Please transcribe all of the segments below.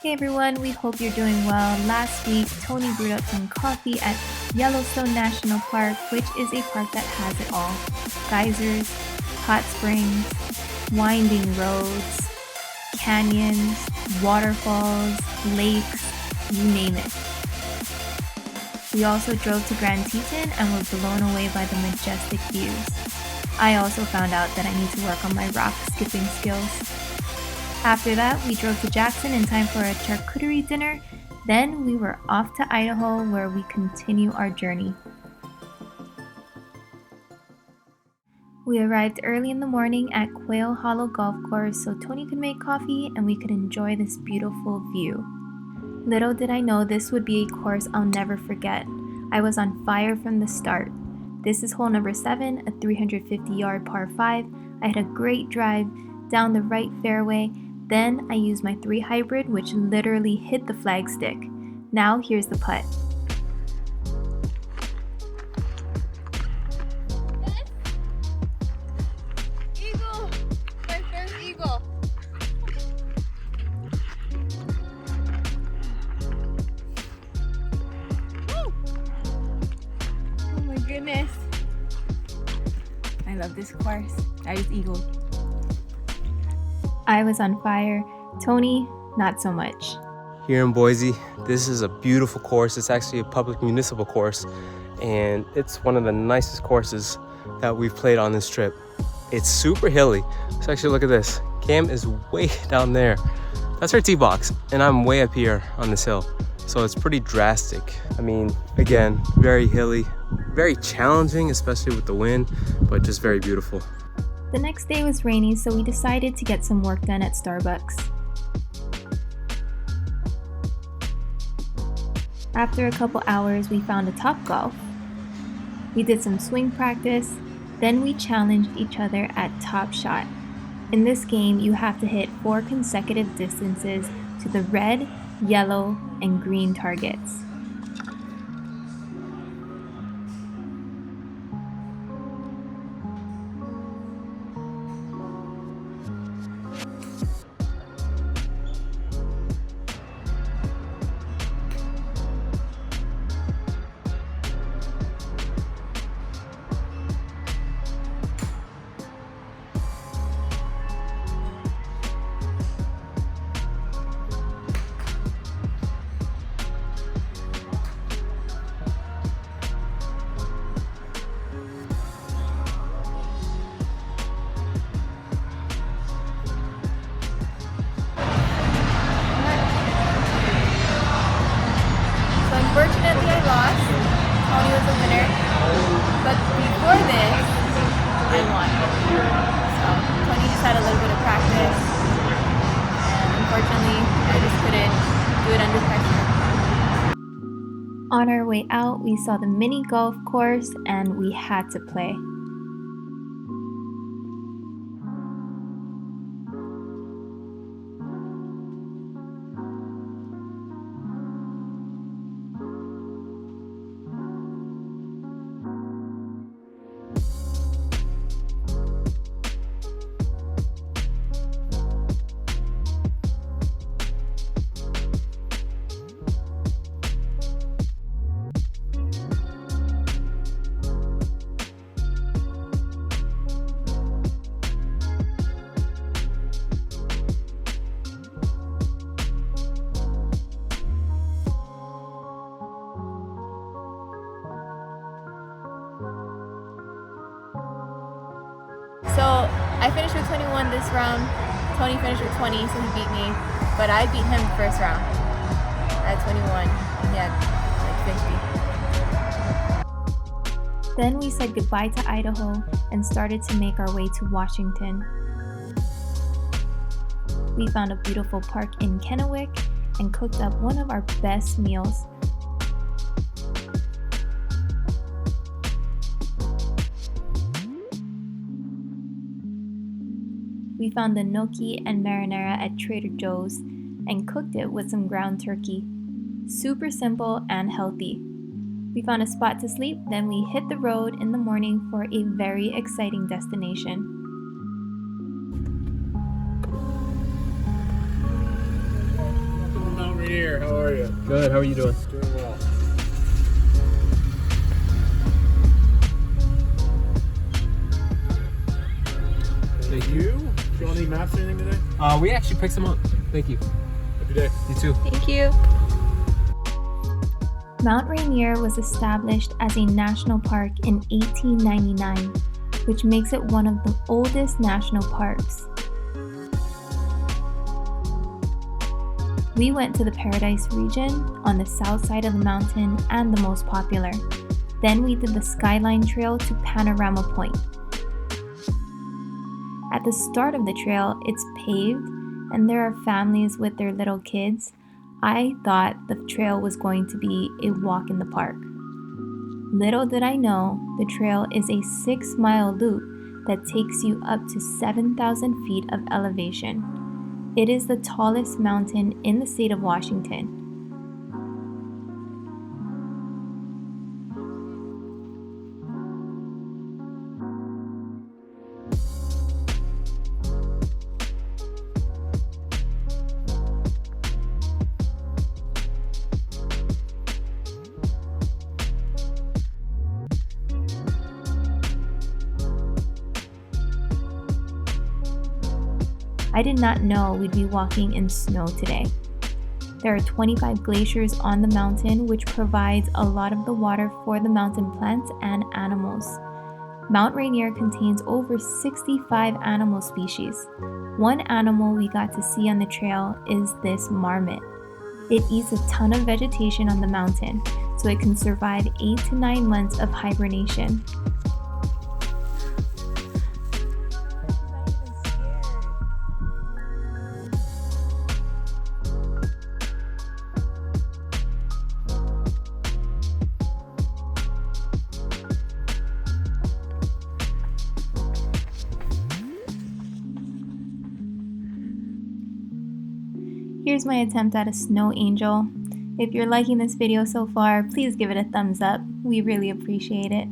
Hey everyone, we hope you're doing well. Last week, Tony brewed up some coffee at Yellowstone National Park, which is a park that has it all. Geysers, hot springs, winding roads, canyons, waterfalls, lakes, you name it. We also drove to Grand Teton and were blown away by the majestic views. I also found out that I need to work on my rock skipping skills. After that, we drove to Jackson in time for a charcuterie dinner. Then we were off to Idaho where we continue our journey. We arrived early in the morning at Quail Hollow Golf Course so Tony could make coffee and we could enjoy this beautiful view. Little did I know this would be a course I'll never forget. I was on fire from the start. This is hole number 7, a 350-yard par 5. I had a great drive down the right fairway. Then I used my 3 hybrid, which literally hit the flagstick. Now here's the putt. Eagle! My first eagle! Woo! Oh my goodness. I love this course. I just eagled. I was on fire. Tony, not so much. Here in Boise, this is a beautiful course. It's actually a public municipal course, and it's one of the nicest courses that we've played on this trip. It's super hilly. So actually look at this. Cam is way down there. That's our tee box, and I'm way up here on this hill. So it's pretty drastic. I mean, again, very hilly, very challenging, especially with the wind, but just very beautiful. The next day was rainy, so we decided to get some work done at Starbucks. After a couple hours, we found a Topgolf. We did some swing practice, then we challenged each other at Top Shot. In this game, you have to hit 4 consecutive distances to the red, yellow, and green targets. Unfortunately, I lost. Tony was a winner. But before this, I won. So Tony just had a little bit of practice. And unfortunately, I just couldn't do it under pressure. On our way out, we saw the mini golf course and we had to play. So I finished with 21 this round. Tony finished with 20, so he beat me. But I beat him the first round at 21. He had like 50. Then we said goodbye to Idaho and started to make our way to Washington. We found a beautiful park in Kennewick and cooked up one of our best meals. We found the gnocchi and marinara at Trader Joe's and cooked it with some ground turkey. Super simple and healthy. We found a spot to sleep, then we hit the road in the morning for a very exciting destination. Rainier. How are you? Good, how are you doing? Doing well. Thank you. Do you want any maps or anything today? We actually picked some up. Thank you. Happy day. You too. Thank you. Mount Rainier was established as a national park in 1899, which makes it one of the oldest national parks. We went to the Paradise region on the south side of the mountain and the most popular. Then we did the Skyline Trail to Panorama Point. At the start of the trail, it's paved and there are families with their little kids. I thought the trail was going to be a walk in the park. Little did I know, the trail is a 6-mile loop that takes you up to 7,000 feet of elevation. It is the tallest mountain in the state of Washington. I did not know we'd be walking in snow today. There are 25 glaciers on the mountain, which provides a lot of the water for the mountain plants and animals. Mount Rainier contains over 65 animal species. One animal we got to see on the trail is this marmot. It eats a ton of vegetation on the mountain, so it can survive 8 to 9 months of hibernation. Here's my attempt at a snow angel. If you're liking this video so far, please give it a thumbs up. We really appreciate it.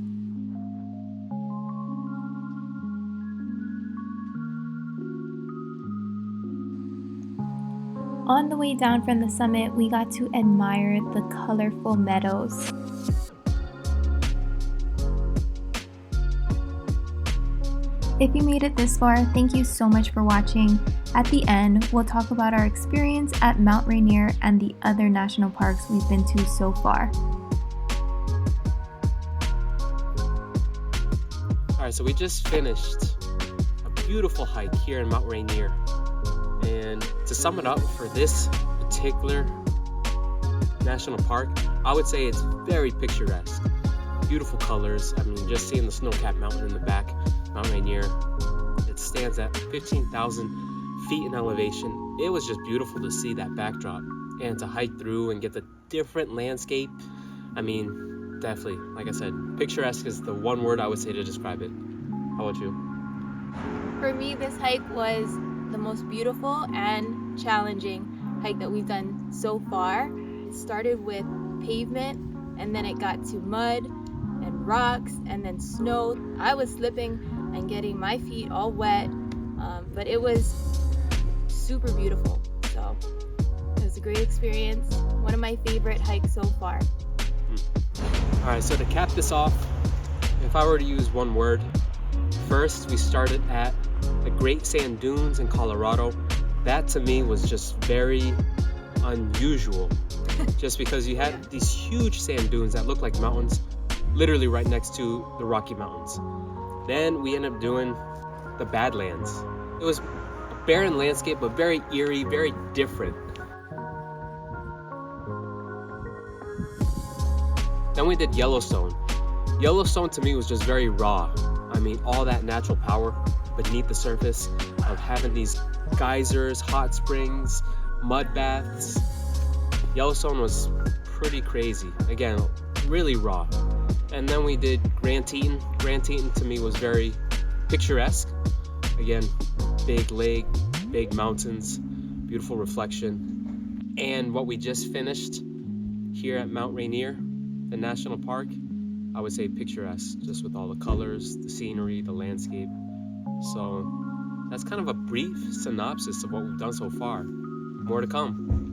On the way down from the summit, we got to admire the colorful meadows. If you made it this far, thank you so much for watching. At the end, we'll talk about our experience at Mount Rainier and the other national parks we've been to so far. Alright, so we just finished a beautiful hike here in Mount Rainier. And to sum it up for this particular national park, I would say it's very picturesque. Beautiful colors. I mean, just seeing the snow-capped mountain in the back, Mount Rainier. It stands at 15,000 feet in elevation. It was just beautiful to see that backdrop and to hike through and get the different landscape. I mean, definitely, like I said, picturesque is the one word I would say to describe it. How about you? For me, this hike was the most beautiful and challenging hike that we've done so far. It started with pavement and then it got to mud and rocks and then snow. I was slipping and getting my feet all wet, but it was super beautiful. So it was a great experience. One of my favorite hikes so far. All right, so to cap this off, if I were to use one word, first we started at the Great Sand Dunes in Colorado. That to me was just very unusual, just because you had these huge sand dunes that looked like mountains, literally right next to the Rocky Mountains. Then we ended up doing the Badlands. It was a barren landscape, but very eerie, very different. Then we did Yellowstone. Yellowstone to me was just very raw. I mean, all that natural power beneath the surface of having these geysers, hot springs, mud baths. Yellowstone was pretty crazy. Again, really raw. And then we did Grand Teton. Grand Teton to me was very picturesque. Again, big lake, big mountains, beautiful reflection. And what we just finished here at Mount Rainier, the national park, I would say picturesque, just with all the colors, the scenery, the landscape. So that's kind of a brief synopsis of what we've done so far. More to come.